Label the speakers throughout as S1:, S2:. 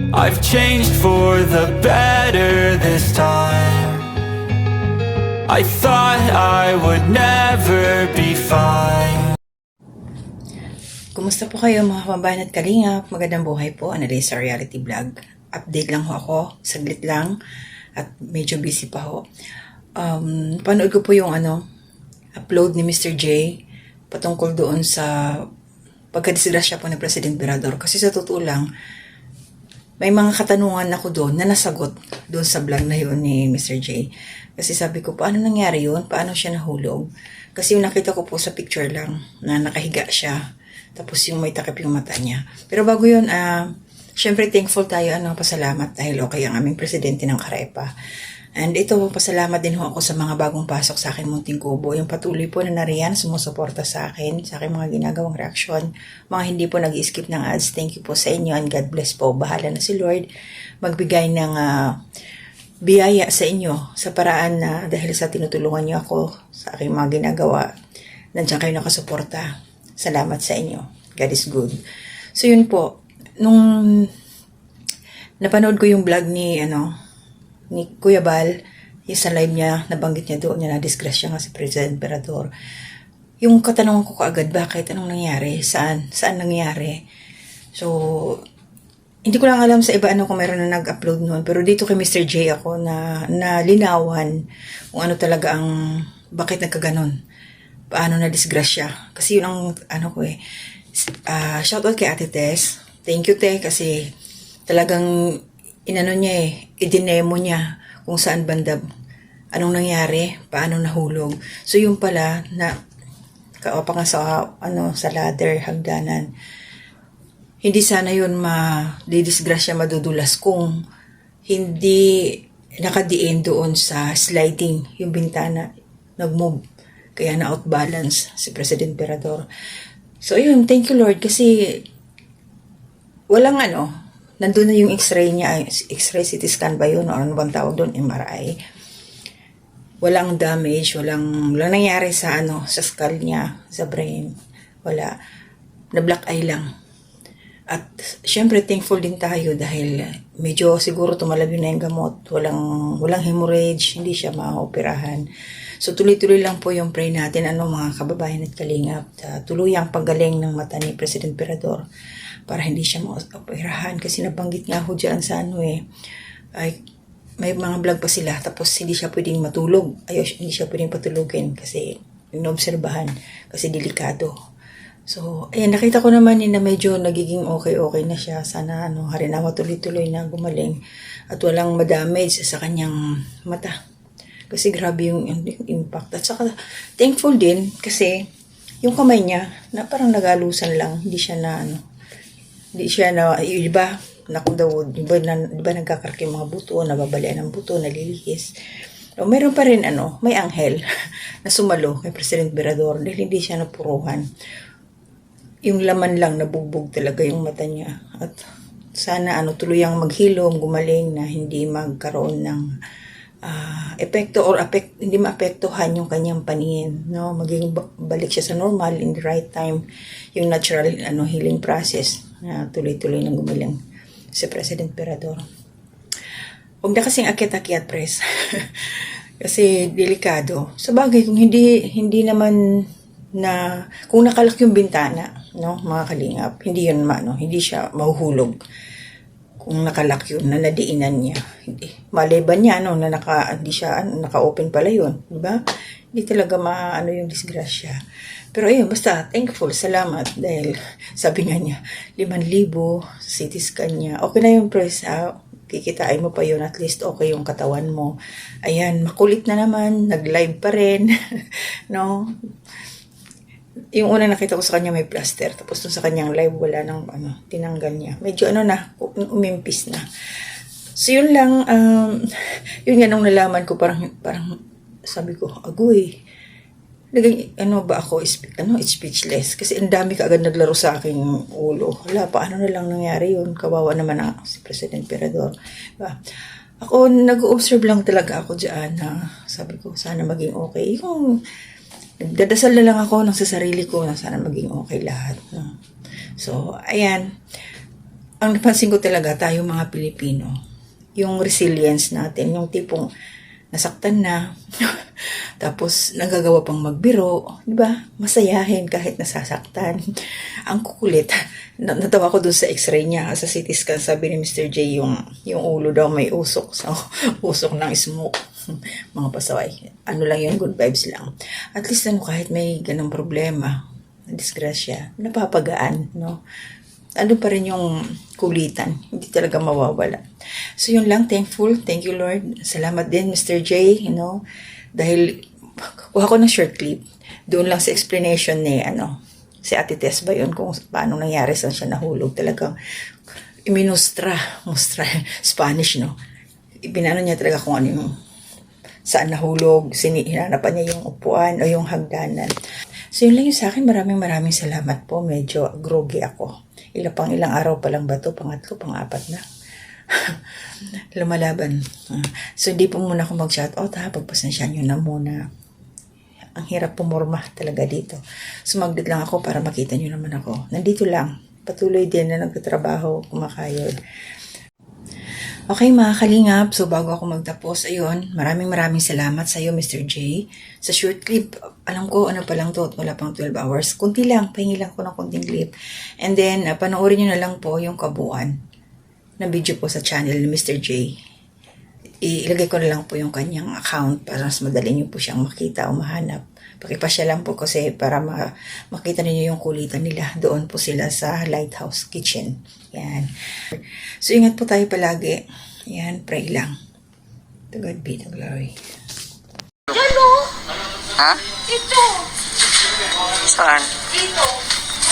S1: I've changed for the better this time. I thought I would never be fine.
S2: Kumusta po kayo mga kababayan at kalingap? Magandang buhay po, Analisa Reality Vlog. Update lang ho ako, saglit lang at medyo busy pa ho. Panood ko po yung upload ni Mr. J patungkol doon sa pagkadisgrasya po ni President Berador. Kasi sa totoo lang, may mga katanungan ako doon na nasagot doon sa vlog na yun ni Mr. J. Kasi sabi ko, paano nangyari yun? Paano siya nahulog? Kasi yung nakita ko po sa picture lang na nakahiga siya. Tapos yung may takip yung mata niya. Pero bago yun, syempre thankful tayo, pasalamat dahil okay ang aming presidente ng Karepa. And ito, pasalamat din ho ako sa mga bagong pasok sa akin munting kubo. Yung patuloy po na nariyan, sumusuporta sa akin mga ginagawang reaksyon. Mga hindi po nag-skip ng ads, thank you po sa inyo and God bless po. Bahala na si Lord magbigay ng biyaya sa inyo sa paraan na dahil sa tinutulungan niyo ako sa aking mga ginagawa. Nandiyan kayo nakasuporta. Salamat sa inyo. God is good. So yun po, nung napanood ko yung vlog ni Kuya Bal, yung sa live niya, nabanggit niya doon niya na disgrasya nga si President Berador. Yung katanungan ko kaagad, bakit? Anong nangyari? Saan nangyari? So, hindi ko lang alam sa iba kung meron na nag-upload noon. Pero dito kay Mr. J ako na linawan kung ano talaga ang, bakit nagkaganon. Paano na disgrasya. Kasi yun ang ko shoutout kay Ate Tess. Thank you, Te, kasi talagang idinemo niya kung saan banda, anong nangyari, paano nahulog. So yung pala na kaupa nga sa ladder, hagdanan. Hindi sana yun madidisgrasya, madudulas kung hindi nakadiin doon sa sliding yung bintana, nag-move. Kaya na-outbalance si President Berador. So ayun, thank you Lord kasi walang nandun na yung x-ray niya, x-ray CT scan ba yun, o ano bang tawag doon, MRI. Walang damage, walang nangyari sa sa skull niya, sa brain. Wala. Na black eye lang. At syempre thankful din tayo dahil medyo siguro tumalabi na yung gamot, walang hemorrhage, hindi siya maoperahan. So tuloy-tuloy lang po yung pray natin mga kababayan at kalingap, tuluyang paggaling ng mata ni President Berador para hindi siya maoperahan kasi nabanggit nga ho dyan sa ay may mga vlog pa sila tapos hindi siya pwedeng matulog, hindi siya pwedeng patulugin kasi inobserbahan kasi delikado. So, ayan, nakita ko naman na medyo nagiging okay na siya. Sana, harinawa tuloy-tuloy na gumaling at walang madamage sa kanyang mata. Kasi grabe yung impact. At saka, thankful din kasi yung kamay niya na parang nagalusan lang. Hindi siya iba, di ba nagkakark yung mga buto, nababalian ng buto, nalilihis. So, meron pa rin, may anghel na sumalo kay President Berador dahil hindi siya napuruhan. Yung laman lang, nabugbog talaga yung mata niya. At sana tuluyang maghilom, gumaling na hindi magkaroon ng epekto or hindi maapektuhan yung kanyang paningin. Maging balik siya sa normal in the right time. Yung natural healing process na tuloy-tuloy nang gumaling si President Berador. Huwag na kasing akyat-akyat, pres. Kasi delikado. Sa bagay, kung hindi naman na kung nakalak yung bintana, mga kalingap, hindi yun hindi siya mahuhulog. Kung nakalak yun, na nadiinan niya, hindi. Maliban niya, na hindi siya, naka-open pala yun, di ba? Hindi talaga yung disgrasya. Pero ayun, basta, thankful, salamat, dahil sabi nga niya, 5,000 CT scan niya. Okay na yung press, kikitain mo pa yun, at least okay yung katawan mo. Ayan, makulit na naman, nag-live pa rin, Yung una nakita ko sa kanya may plaster. Tapos dun sa kanyang live, wala nang tinanggal niya. Medyo umimpis na. So yun lang, yun nga nung nalaman ko, parang sabi ko, agoy. Ba ako, speechless. Kasi ang dami kaagad naglaro sa aking ulo. Wala, paano na lang nangyari yun? Kawawa naman si President Berador. Diba? Ako, nag-observe lang talaga ako dyan na sabi ko, sana maging okay. Yung Nagdadasal na lang ako sa sarili ko na sana maging okay lahat. No? So, ayan. ang napansin ko talaga tayo mga Pilipino, yung resilience natin, yung tipong nasaktan na, tapos nagagawa pang magbiro, di ba? Masayahin kahit nasasaktan. Ang kukulit. Natawa ko dun sa x-ray niya, sa CT scan, sabi ni Mr. J, yung ulo daw may usok. So, usok ng smoke. Mga pasaway. Ano lang yun, good vibes lang. At least kahit may ganang problema, disgrasya, napapagaan, no? Ano pa rin yung kulitan, hindi talaga mawawala. So yun lang, thankful, thank you Lord. Salamat din Mr. J, dahil kuha ko ng short clip, doon lang sa explanation ni, si Ate Tess ba yun, kung paano nangyari, saan siya nahulog, talagang mustra, Spanish, no? Ibinano niya talaga kung ano yung, saan nahulog, hinanapan niya yung upuan o yung hagdanan. So yun lang yung sa akin, maraming salamat po, medyo groggy ako. Ilang araw pa lang ba ito? Pangatlo, pang-apat na. Lumalaban. So, hindi po muna ako mag-shoutout ha. Pagpasensyahan nyo na muna. Ang hirap pumorma talaga dito. Sumaglit lang ako para makita nyo naman ako. Nandito lang. Patuloy din na nagtatrabaho, kumakayod. Okay mga kalingap, so bago ako magtapos, ayun, maraming salamat sa iyo Mr. J. Sa short clip, alam ko ano pa lang to, wala pang 12 hours. Kunti lang, pahingi lang ko ng kunting clip. And then, panoorin nyo na lang po yung kabuuan na video po sa channel ni Mr. J. Ilagay ko na lang po yung kanyang account para mas madali nyo po siyang makita o mahanap. Pakipasya lang po kasi para makita niyo yung kulitan nila. Doon po sila sa Lighthouse Kitchen. Yan. So, ingat po tayo palagi. Yan, pray lang. To God be the glory.
S3: Hello?
S4: Ha?
S3: Ito.
S4: Saan?
S3: Dito.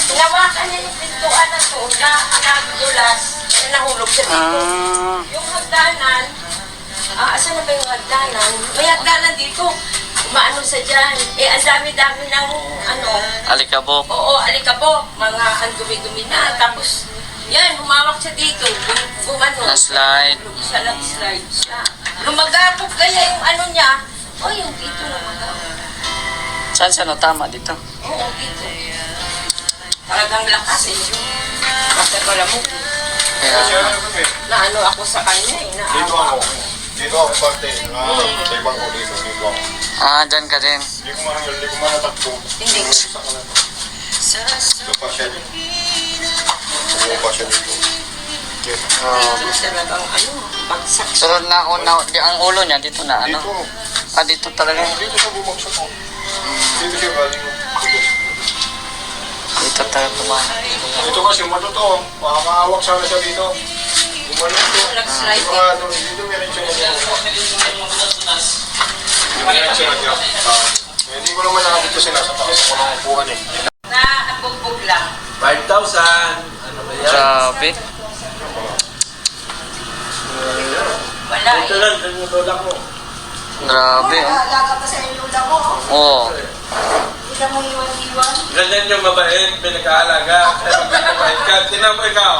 S3: Hinawakan niya yung pintuan na to na nagdulas na nahulog sa dito. Yung hagdanan, asan na ba yung hagdanan? May hagdanan dito. Umaano sa dyan. Ang dami-dami ng
S4: Alikabok.
S3: Oo, alikabok. Mga ang dumi-dumi na. Tapos, yan, humawak siya dito.
S4: Na-slide.
S3: Slide siya. Lumagapok kaya yung niya. Yung dito lumagapok.
S4: Saan siya tama dito?
S3: Oo, dito. Talagang lakas Kasi pala mo.
S4: Kaya,
S3: Na ako sa kanya
S5: Dito ako. Dito ako parte. Sa ibang ko dito. Dito ako.
S4: dyan ka din.
S5: Hindi ko manatakbo.
S3: Hindi ko.
S5: Sa kanan. Ito pa siya dito. Ito pa siya dito.
S3: Dito talagang bagsak.
S4: Sunod na ako ang ulo niya dito na
S5: Dito.
S4: Dito talaga.
S5: Dito siya bumagsak ko. Dito siya galing.
S4: Dito talaga tumama.
S5: Dito kasi umano to. Makakahawak sana siya dito. Umano to.
S3: Nag-slide
S5: Dito meron siya dito. Meron siya dito. Hindi ko naman nakabit kasi nasa taas ako ng upuan
S3: na bugbog lang.
S6: 5,000. Ano ba yan?
S4: Grabe.
S3: Wala
S6: Ito lang, yung lola ko.
S4: Grabe.
S3: Wala ka pa sa lula mo.
S4: Oo.
S3: Hindi mo iwan-iwan.
S6: Ganyan yung mabait, pinag-aalaga. Kaya pag pinabait ka, tinan mo ikaw.